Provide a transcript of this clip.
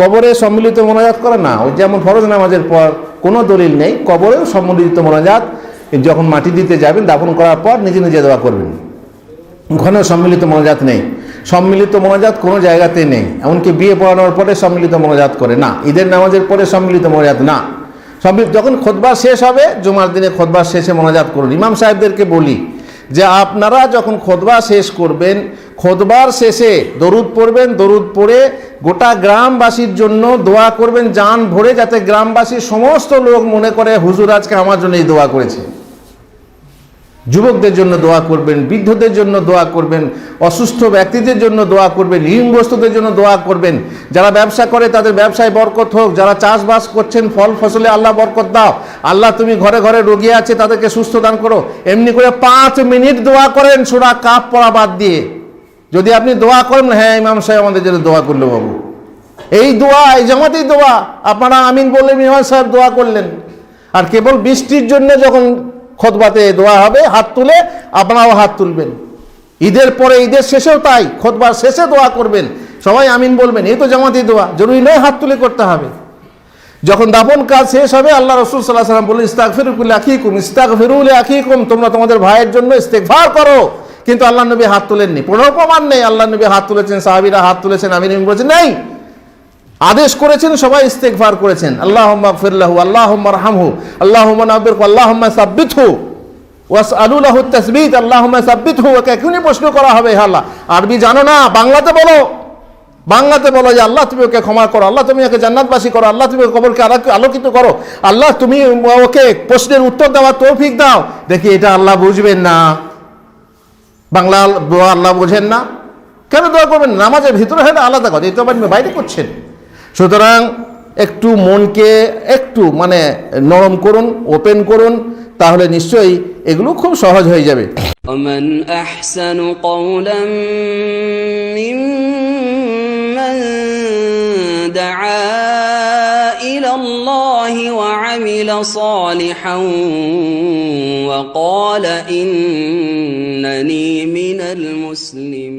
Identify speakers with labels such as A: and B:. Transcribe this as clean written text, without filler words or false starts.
A: কবরে সম্মিলিত মোনাজাত করে না, ওই যেমন ফরজ নামাজের পর কোনো দলিল নেই, কবরেও সম্মিলিত মোনাজাত যখন মাটি দিতে যাবেন দাফন করার পর নিজে নিজে দোয়া করবেন। ওখানে সম্মিলিত মোনাজাত নেই, সম্মিলিত মোনাজাত কোনো জায়গাতে নেই, এমনকি বিয়ে পড়ানোর পরে সম্মিলিত মোনাজাত করে না, ঈদের নামাজের পরে সম্মিলিত মোনাজাত না। যখন খুতবা শেষ হবে জুমার দিনে খুতবা শেষে মোনাজাত করুন। ইমাম সাহেবদেরকে বলি যে আপনারা যখন খুতবা শেষ করবেন, খুতবার শেষে দরুদ পড়বেন, দরুদ পড়ে গোটা গ্রামবাসীর জন্য দোয়া করবেন জান ভরে, যাতে গ্রামবাসীর সমস্ত লোক মনে করে হুজুর আজকে আমার জন্য এই দোয়া করেছে। যুবকদের জন্য দোয়া করবেন, বৃদ্ধদের জন্য দোয়া করবেন, অসুস্থ ব্যক্তিদের জন্য দোয়া করবেন, ঋণগ্রস্তদের জন্য দোয়া করবেন, যারা ব্যবসা করে তাদের ব্যবসায় বরকত হোক, যারা চাষবাস করছেন ফল ফসলে আল্লাহ বরকত দাও, আল্লাহ তুমি ঘরে ঘরে রোগী আছে তাদেরকে সুস্থ দান করো। এমনি করে 5 মিনিট দোয়া করেন সূরা কাফ পড়া বাদ দিয়ে। যদি আপনি দোয়া করেন, হ্যাঁ ইমাম সাহেব আমাদের জন্য দোয়া করলো বাবু, এই দোয়া এই জামাতেই দোয়া, আপনারা আমিন বললেন, ইমাম সাহেব দোয়া করলেন। আর কেবল বৃষ্টির জন্য যখন খুতবাতে দোয়া হবে হাত তুলে আপনারাও হাত তুলবেন। ঈদের পরে ঈদের শেষেও তাই, খুতবার শেষে দোয়া করবেন, সবাই আমিন বলবেন, এই তো জামাতি দোয়া, জরুরি নয় হাত তুলে করতে হবে। যখন দাফন কাজ শেষ হবে আল্লাহ রাসূল সাল্লাল্লাহু আলাইহি ওয়াসাল্লাম বললেন ইস্তাগফিরু লিআখিকুম, ইস্তাগফিরু লিআখিকুম, তোমরা তোমাদের ভাইয়ের জন্য ইস্তেগফার করো। কিন্তু আল্লাহ নবী হাত তুলেননি, কোনো প্রমাণ নেই আল্লাহ নবী হাত তুলেছেন, সাহাবীরা হাত তুলেছেন, আমিন বলেছেন, নেই। আদেশ করেছেন, সবাই ইস্তেগফার করেছেন, আল্লাহুম্মা গফির লাহু, আল্লাহুম্মা আরহামহু, আল্লাহুম্মা নাব্বিরহু, আল্লাহুম্মা সাব্বিতহু ওয়াসআলু লাহু তাসবিত, আল্লাহুম্মা সাব্বিতহু। ওকে এখনই প্রশ্ন করা হবে, আল্লাহ আরবি জানো না, বাংলাতে বলো, বাংলাতে বলো যে আল্লাহ তুমি ওকে ক্ষমা করো, আল্লাহ তুমি ওকে জান্নাতবাসী করো, আল্লাহ তুমি কবরকে আলোকিত করো, আল্লাহ তুমি ওকে প্রশ্নের উত্তর দেওয়ার তৌফিক দাও। দেখি এটা আল্লাহ বুঝবেন না, বাংলা দোয়া আল্লাহ বোঝেন না, কেন দোয়া করবেন? নামাজের ভিতরে হয় আলাদা কথা, এই তো বাইরে করছেন। সুতরাং একটু মনকে একটু নরম করুন, ওপেন করুন, তাহলে নিশ্চয়ই এগুলো খুব সহজ হয়ে যাবে।
B: ومن أحسن قولا ممن دعا إلى الله وعمل صالحا وقال إنني من المسلمين।